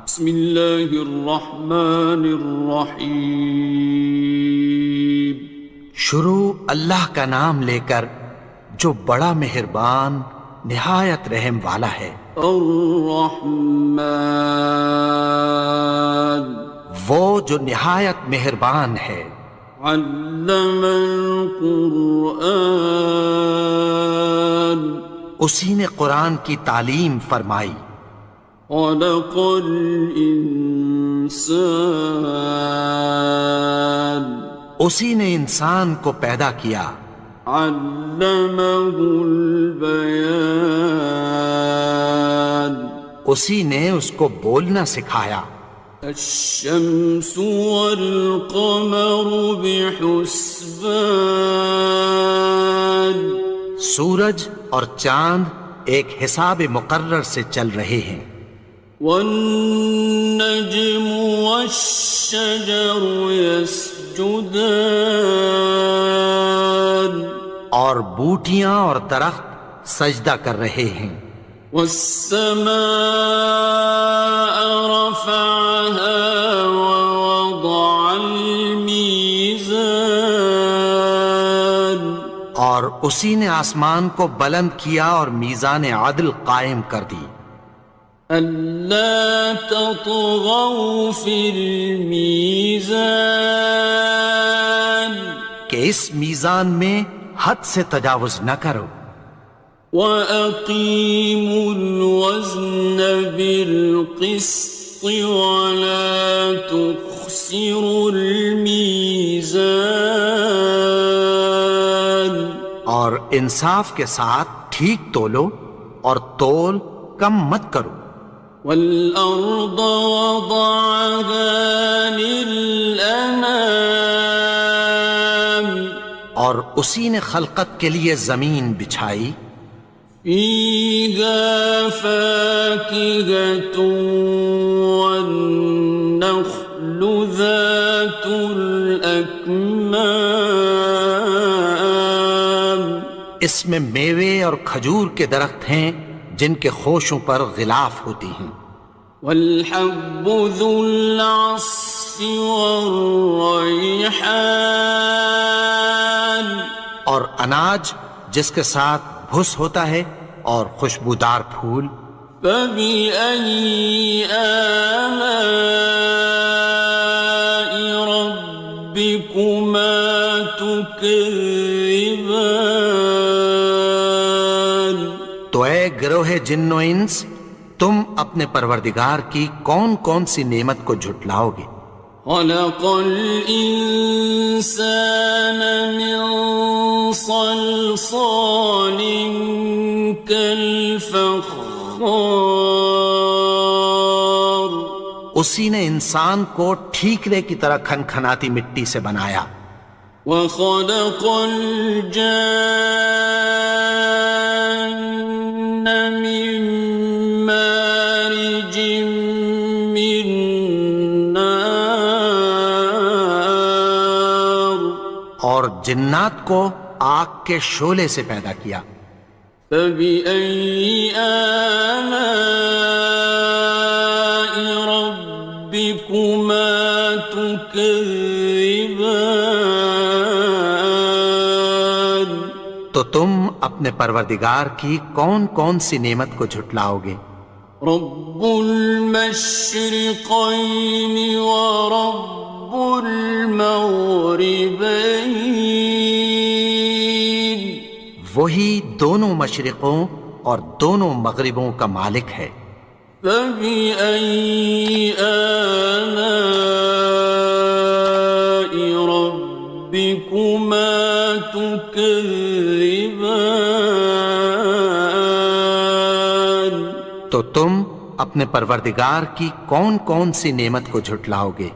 بسم اللہ الرحمن الرحیم۔ شروع اللہ کا نام لے کر جو بڑا مہربان نہایت رحم والا ہے۔ الرحمن، وہ جو نہایت مہربان ہے۔ علم القرآن، اسی نے قرآن کی تعلیم فرمائی۔ خلق الانسان، اسی نے انسان کو پیدا کیا۔ علمہ البیان، اسی نے اس کو بولنا سکھایا۔ الشمس والقمر بحسبان، سورج اور چاند ایک حساب مقرر سے چل رہے ہیں۔ والنجم والشجر يسجدان، اور بوٹیاں اور درخت سجدہ کر رہے ہیں۔ والسماء رفعها ووضع الميزان، اور اسی نے آسمان کو بلند کیا اور میزان عدل قائم کر دی۔ ألا تطغوا في الميزان، کہ اس میزان میں حد سے تجاوز نہ کرو۔ وَأَقِيمُوا الْوَزْنَ بِالْقِسْطِ وَلَا تُخْسِرُوا الْمِيزَانَ، اور انصاف کے ساتھ ٹھیک تولو اور تول کم مت کرو۔ وَالْأَرْضَ وَضَعَهَا لِلْأَنَامِ، اور اسی نے خلقت کے لیے زمین بچھائی۔ فِيهَا فَاكِهَةٌ وَالنَّخْلُ ذَاتُ الْأَكْمَامِ، اس میں میوے اور کھجور کے درخت ہیں جن کے خوشوں پر غلاف ہوتی ہیں۔ وَالْحَبُّ ذُو الْعَصْفِ وَالرَّيْحَانِ، اور اناج جس کے ساتھ بھس ہوتا ہے اور خوشبودار پھول۔ فَبِأَيِّ آلَاءِ رَبِّكُمَا تُكَذِّبَانِ، تو اے گروہ جن و انس، تم اپنے پروردگار کی کون کون سی نعمت کو جھٹلاؤ گے؟ خَلَقَ الْإِنسَانَ مِنْ صَلْصَالٍ كَالْفَخَّارِ، اسی نے انسان کو ٹھیکرے کی طرح کھنکھناتی مٹی سے بنایا۔ وَخَلَقَ الْجَانَّ مِن مَّارِجٍ مِّن نَّارٍ، اور جنات کو آگ کے شعلے سے پیدا کیا۔ فَبِأَيِّ آلَاءِ رَبِّكُمَا تُكَذِّبَانِ، تو تم اپنے پروردگار کی کون کون سی نعمت کو جھٹلاؤ گے؟ رب المشرقين ورب المغربين، وہی دونوں مشرقوں اور دونوں مغربوں کا مالک ہے۔ فَبِأَيِّ آلَاءِ رَبِّكُمَا تُكَذِّبَانِ، تو تم اپنے پروردگار کی کون کون سی نعمت کو جھٹلاؤ گے؟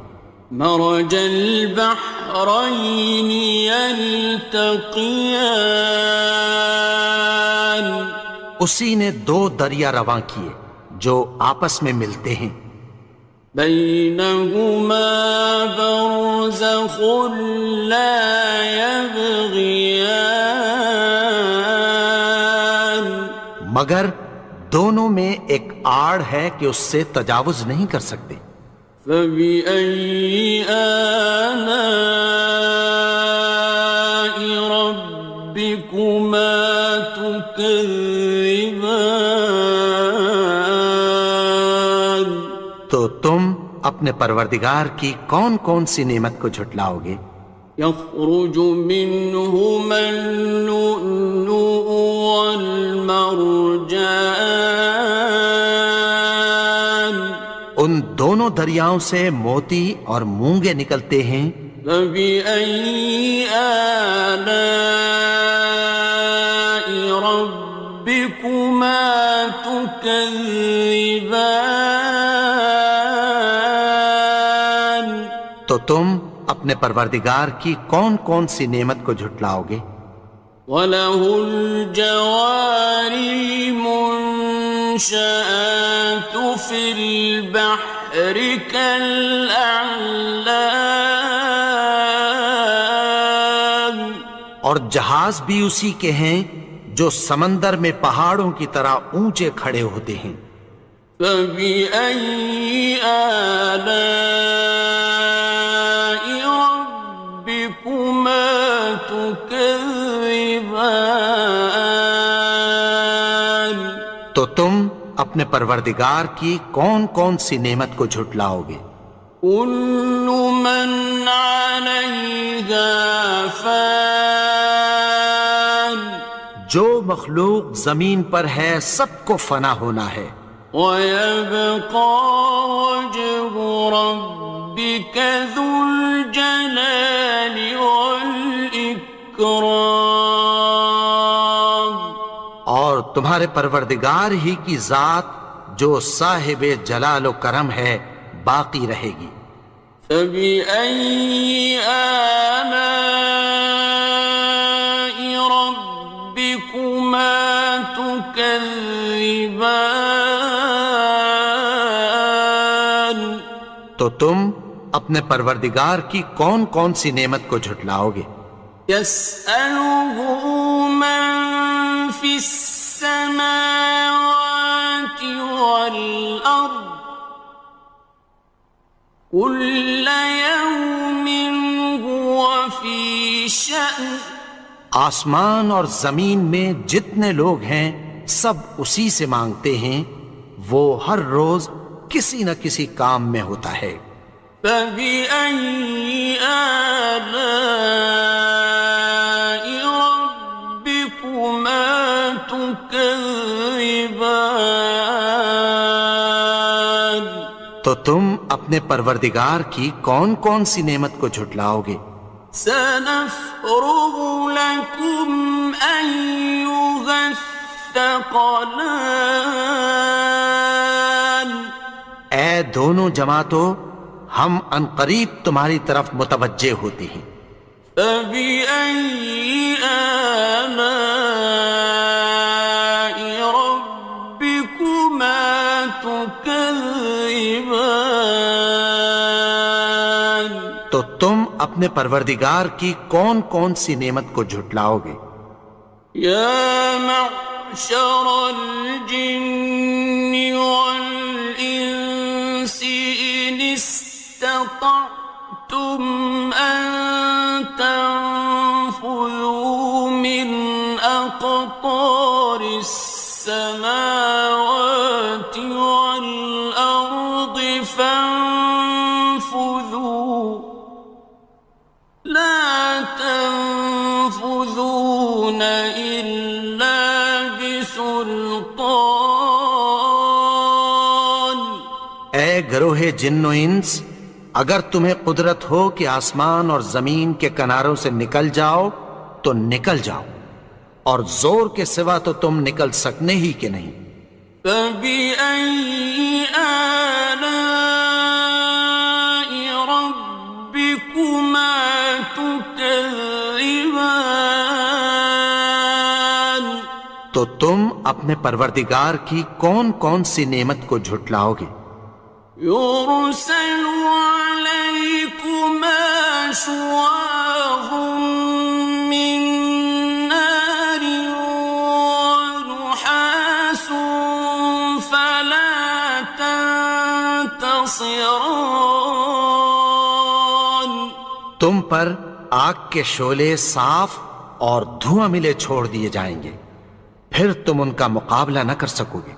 مرج البحرين يلتقيان، اسی نے دو دریا رواں کیے جو آپس میں ملتے ہیں۔ بينهما برزخ لا يبغيان، مگر دونوں میں ایک آڑ ہے کہ اس سے تجاوز نہیں کر سکتے۔ فبأي آلاء ربكما تكذبان؟ تو تم اپنے پروردگار کی کون کون سی نعمت کو جھٹلاؤ گے؟ يخرج منهما اللؤلؤ والمرجان ان دونوں دریاؤں سے موتی اور مونگے نکلتے ہیں۔ فبأي آلاء ربكما تكذبان؟ تو تم اپنے پروردگار کی کون کون سی نعمت کو جھٹلاؤ گے؟ وَلَهُ الْجَوَارِ الْمُنشَآتُ فِي الْبَحْرِ كَالْأَعْلَامِ، اور جہاز بھی اسی کے ہیں جو سمندر میں پہاڑوں کی طرح اونچے کھڑے ہوتے ہیں۔ فَبِأَيِّ آلَاءِ رَبِّكُمَا تُكَذِّبَانِ؟ تو تم اپنے پروردگار کی کون کون سی نعمت کو جھٹلاؤ گے؟ كُلُّ مَنْ عَلَيْهَا فَانٍ، جو مخلوق زمین پر ہے سب کو فنا ہونا ہے۔ وَيَبْقَى وَجْهُ رَبِّكَ ذُو الْجَلَالِ وَالْإِكْرَامِ، اور تمہارے پروردگار ہی کی ذات جو صاحب جلال و کرم ہے باقی رہے گی۔ فَبِأَيِّ آلَاءِ رَبِّكُمَا تُكَذِّبَانِ؟ تو تم اپنے پروردگار کی کون کون سی نعمت کو جھٹلاؤ گے؟ يَسْأَلُهُ مَن فِي السَّمَاوَاتِ وَالْأَرْضِ كُلَّ يَوْمٍ هُوَ فِي شَأْنٍ، آسمان اور زمین میں جتنے لوگ ہیں سب اسی سے مانگتے ہیں، وہ ہر روز کسی نہ کسی کام میں ہوتا ہے۔ فَبِأَيِّ آلَاءِ رَبِّكُمَا تُكَذِّبَانِ؟ تو تم اپنے پروردگار کی کون کون سی نعمت کو جھٹلاؤ گے؟ سَنَفْرُغُ لَكُمْ أَيُّهَ الثَّقَلَانِ؟ اے دونوں جماعتوں، ہم عنقریب تمہاری طرف متوجہ ہوتے ہیں۔ فَبِأَيِّ آلَاءِ رَبِّكُمَا تُكَذِّبَانِ؟ تو تم اپنے پروردگار کی کون کون سی نعمت کو جھٹلاؤ گے؟ يَا مَعْشَرَ الْجِنِّ وَالْإِنسِ إِنِ اسْتَطَعْتُمْ أَن تَنفُذُوا مِنْ أَقْطَارِ السَّمَاوَاتِ وَالْأَرْضِ فَانفُذُوا لَا تَنفُذُونَ إِلَّا بِسُلْطَانٍ۔ اے گروہ جن و انس، اگر تمہیں قدرت ہو کہ آسمان اور زمین کے کناروں سے نکل جاؤ تو نکل جاؤ، اور زور کے سوا تو تم نکل سکنے ہی کہ نہیں۔ فَبِأَيِّ آلَاءِ رَبِّكُمَا تُكَذِّبَانِ؟ تو تم اپنے پروردگار کی کون کون سی نعمت کو جھٹلاؤ گے؟ يُرْسَلُ عَلَيْكُمَا شُوَاظٌ مِّن نَّارٍ وَنُحَاسٌ تنتصران تم پر آگ کے شعلے صاف اور دھواں ملے چھوڑ دیے جائیں گے، پھر تم ان کا مقابلہ نہ کر سکو گے۔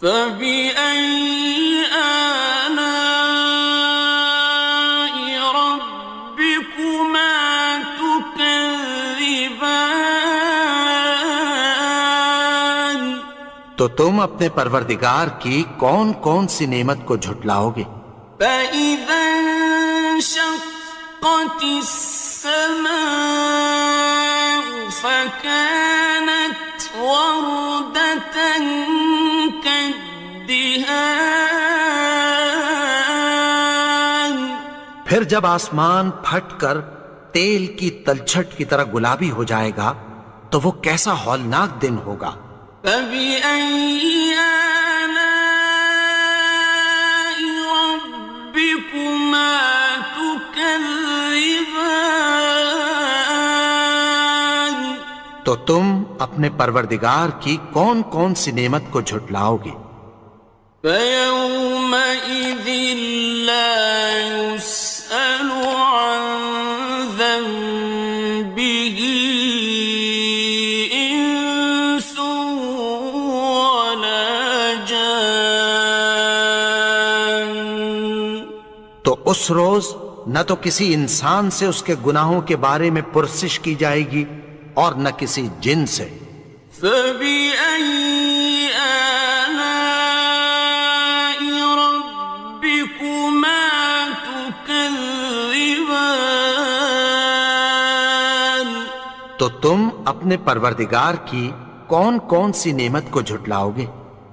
فبأي آلاء ربكما تكذبان تو تم اپنے پروردگار کی کون کون سی نعمت کو جھٹلاؤ گے؟ فإذا انشقت السماء فكانت وردة كالدهان پھر جب آسمان پھٹ کر تیل کی تلچھٹ کی طرح گلابی ہو جائے گا تو وہ کیسا ہولناک دن ہوگا۔ فبأي آلاء ربكما تكذبان تو تم اپنے پروردگار کی کون کون سی نعمت کو جھٹلاؤ گے؟ فيومئذ لا يسأل عن ذنبه إنس ولا جان تو اس روز نہ تو کسی انسان سے اس کے گناہوں کے بارے میں پرسش کی جائے گی اور نہ کسی جن سے۔ فبأي آلاء ربكما تكذبان تو تم اپنے پروردگار کی کون کون سی نعمت کو جھٹلاؤ گے؟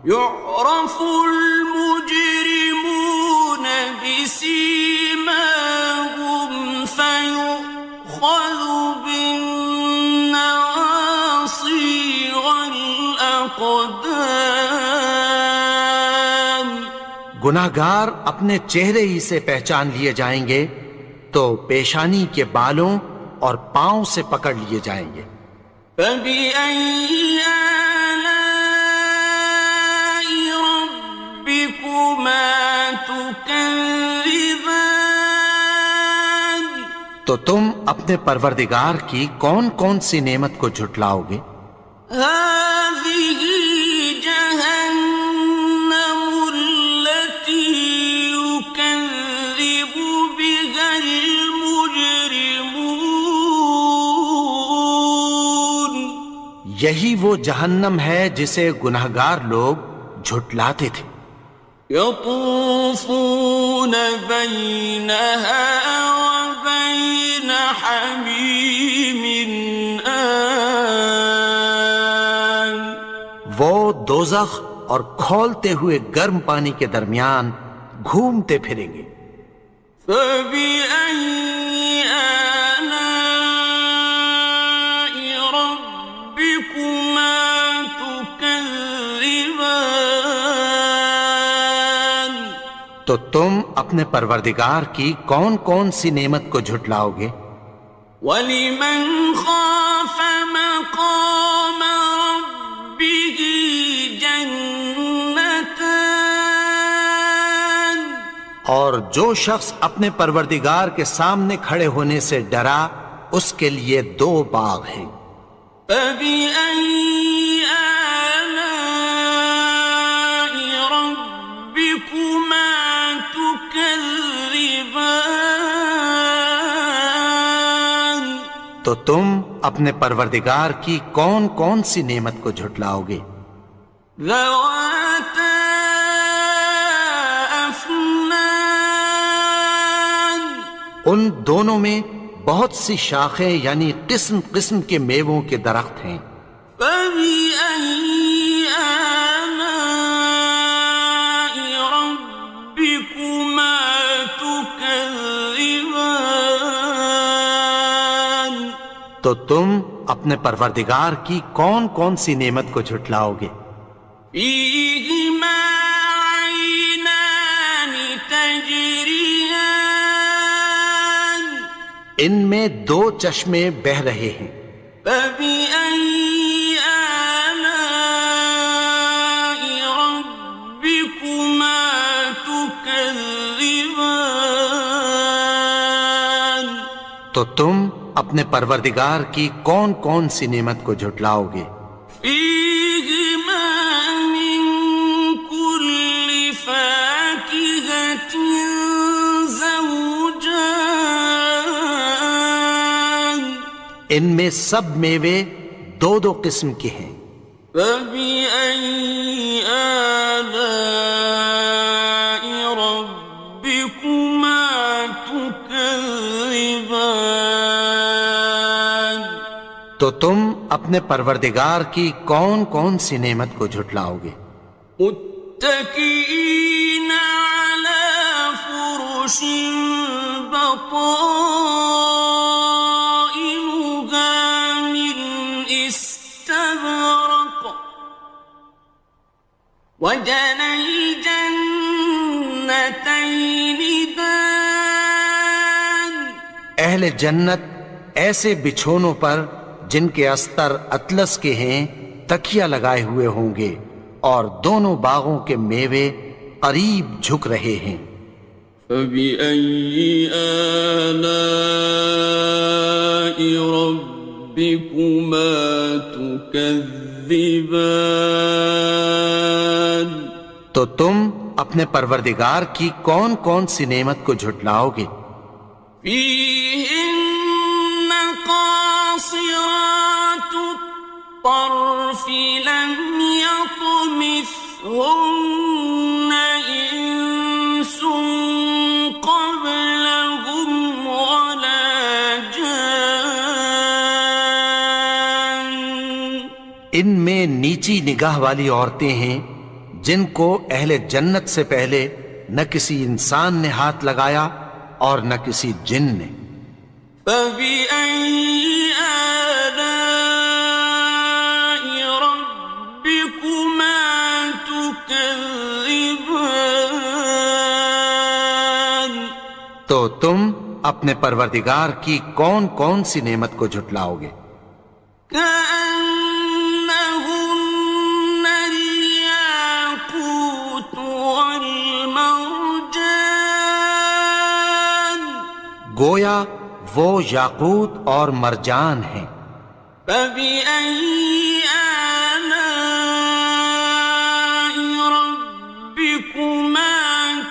يعرف المجرمون بسيماهم فيؤخذ بالنواصي والأقدام گناہگار اپنے چہرے ہی سے پہچان لیے جائیں گے تو پیشانی کے بالوں اور پاؤں سے پکڑ لیے جائیں گے۔ فبأي آلاء ربكما تكذبان تو تم اپنے پروردگار کی کون کون سی نعمت کو جھٹلاؤ گے؟ هذه جهنم التي يكذب بها المجرمون یہی وہ جہنم ہے جسے گناہگار لوگ جھٹلاتے تھے۔ يطوفون بينها وبين حميم آن وہ دوزخ اور کھولتے ہوئے گرم پانی کے درمیان گھومتے پھریں گے۔ فبأي آلاء ربكما تكذبان تو تم اپنے پروردگار کی کون کون سی نعمت کو جھٹلاؤ گے؟ وَلِمَنْ خَافَ مَقَامَ رَبِّهِ جَنَّتَانِ اور جو شخص اپنے پروردگار کے سامنے کھڑے ہونے سے ڈرا اس کے لیے دو باغ ہیں۔ فَبِأَيِّ آلَاءِ رَبِّكُمَا تُكَذِّبَانِ تو تم اپنے پروردگار کی کون کون سی نعمت کو جھٹلاؤ گے؟ ذَوَاتَا أَفْنَانٍ ان دونوں میں بہت سی شاخیں یعنی قسم قسم کے میووں کے درخت ہیں۔ فَبِأَيِّ آلَاءِ رَبِّكُمَا تُكَذِّبَانِ تو تم اپنے پروردگار کی کون کون سی نعمت کو جھٹلاؤ گے؟ فِيهِمَا عَيْنَانِ تَجْرِيَانِ ان میں دو چشمے بہہ رہے ہیں۔ فَبِأَيِّ آلَاءِ رَبِّكُمَا تُكَذِّبَانِ تو تم اپنے پروردگار کی کون کون سی نعمت کو جھٹلاؤ گے؟ فیہما من کل فاکہۃ زوجان، ان میں سب میوے دو دو قسم کے ہیں۔ فبأي آلاء ربكما تكذبان، تو تم اپنے پروردگار کی کون کون سی نعمت کو جھٹلاؤ گے؟ متكئين على فرش بطائنها من استبرق، وجنى الجنتين دان، اہل جنت ایسے بچھونوں پر جن کے استر اطلس کے ہیں تکیہ لگائے ہوئے ہوں گے، اور دونوں باغوں کے میوے قریب جھک رہے ہیں۔ فبأي آلاء ربكما تكذبان، تو تم اپنے پروردگار کی کون کون سی نعمت کو جھٹلاؤ گے؟ فيهن قاصرات الطرف لم يطمثهن إنس قبلهم ولا جان، ان میں نیچی نگاہ والی عورتیں ہیں جن کو اہل جنت سے پہلے نہ کسی انسان نے ہاتھ لگایا اور نہ کسی جن نے۔ فبأي آلاء ربكما تكذبان، تو تم اپنے پروردگار کی کون کون سی نعمت کو جھٹلاؤ گے؟ كأنهن الياقوت والمرجان، گویا وہ یاقوت اور مرجان ہیں۔ فبأي آلاء ربكما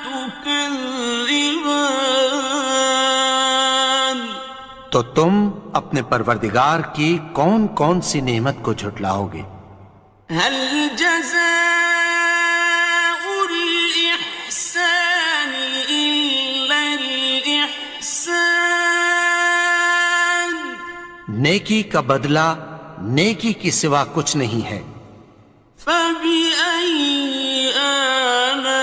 تكذبان، تو تم اپنے پروردگار کی کون کون سی نعمت کو جھٹلاؤ گے؟ هل جزاء الإحسان إلا الإحسان، نیکی کا بدلہ نیکی کی سوا کچھ نہیں ہے۔ فبأي آلاء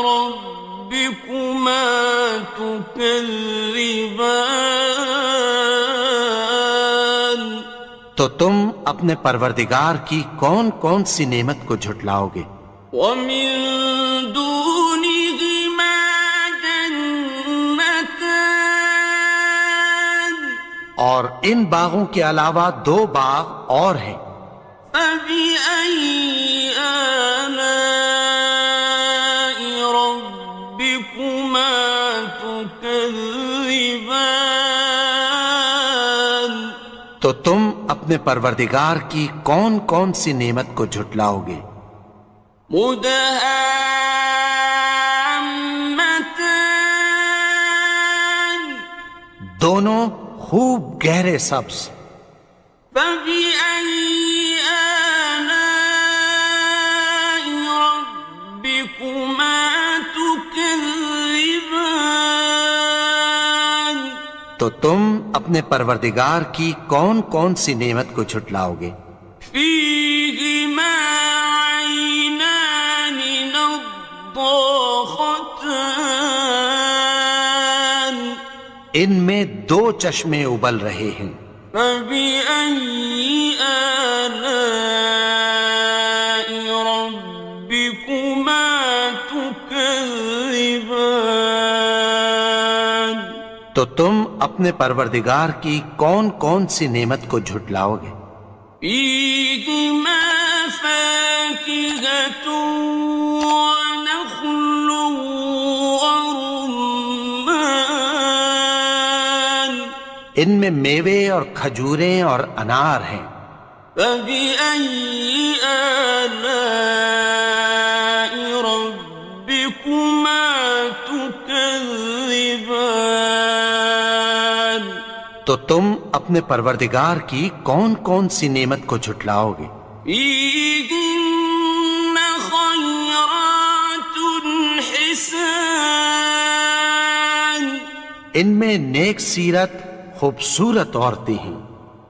ربكما تكذبان، تو تم اپنے پروردگار کی کون کون سی نعمت کو جھٹلاؤ گے؟ ومن دونهما جنتان، اور ان باغوں کے علاوہ دو باغ اور ہیں۔ فبأي آلاء ربكما تكذبان، تو تم اپنے پروردگار کی کون کون سی نعمت کو جھٹلاؤ گے؟ مدهامتان، دونوں خوب گہرے سبز۔ فبأي آلاء ربكما تكذبان، تو تم اپنے پروردگار کی کون کون سی نعمت کو جھٹلاؤ گے؟ فيهما عينان نضاختان، ان میں دو چشمے ابل رہے ہیں۔ فبأي آلاء ربكما تكذبان، تو تم اپنے پروردگار کی کون کون سی نعمت کو جھٹلاؤ گے؟ فيهما فاكهة ونخل ورمان، ان میں میوے اور کھجوریں اور انار ہیں۔ فبأي آلاء ربكما تكذبان؟ تو تم اپنے پروردگار کی کون کون سی نعمت کو جھٹلاؤ گے؟ فيهن خيرات حسان، ان میں نیک سیرت خوبصورت عورتیں ہیں۔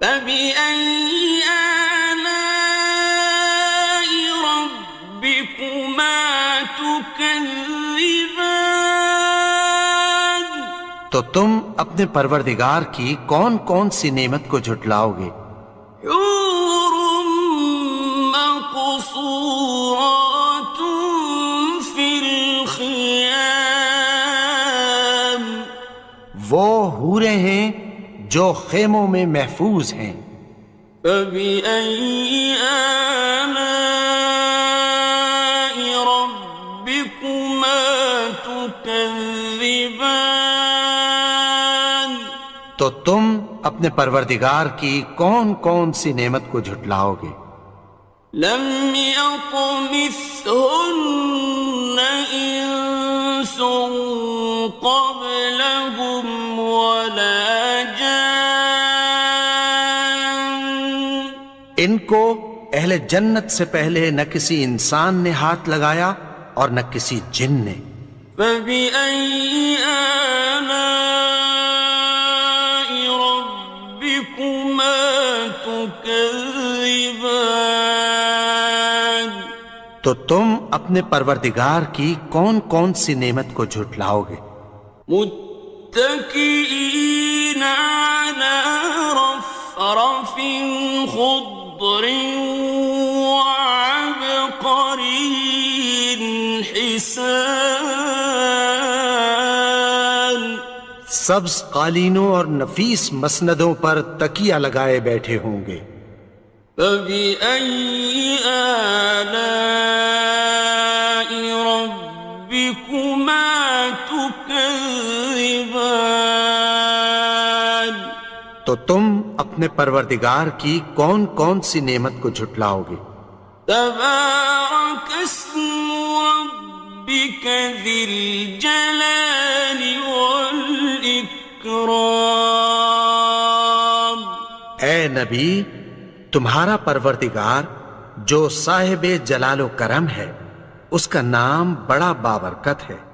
فبأي آلاء ربكما تكذبان؟ تو تم اپنے پروردگار کی کون کون سی نعمت کو جھٹلاؤ گے؟ حور مقصورات في الخيام، وہ حوریں ہیں جو خیموں میں محفوظ ہیں۔ فبأي آلاء ربكما تكذبان؟ تو تم اپنے پروردگار کی کون کون سی نعمت کو جھٹلاؤ گے؟ لم يطمثهن إنس قبلهم ولا جان، ان کو اہل جنت سے پہلے نہ کسی انسان نے ہاتھ لگایا اور نہ کسی جن نے۔ فبأي آلاء ربكما تكذبان؟ تو تم اپنے پروردگار کی کون کون سی نعمت کو جھٹلاؤ گے؟ متكئين على رفرف خضر وعبقري حسان، سبز قالینوں اور نفیس مسندوں پر تکیہ لگائے بیٹھے ہوں گے۔ فبأي آلاء ربكما تكذبان؟ تو تم اپنے پروردگار کی کون کون سی نعمت کو جھٹلاؤ گے؟ تبارك اسم ربك ذي الجلال والإكرام۔ اے نبی، تمہارا پروردگار جو صاحب جلال و کرم ہے، اس کا نام بڑا بابرکت ہے۔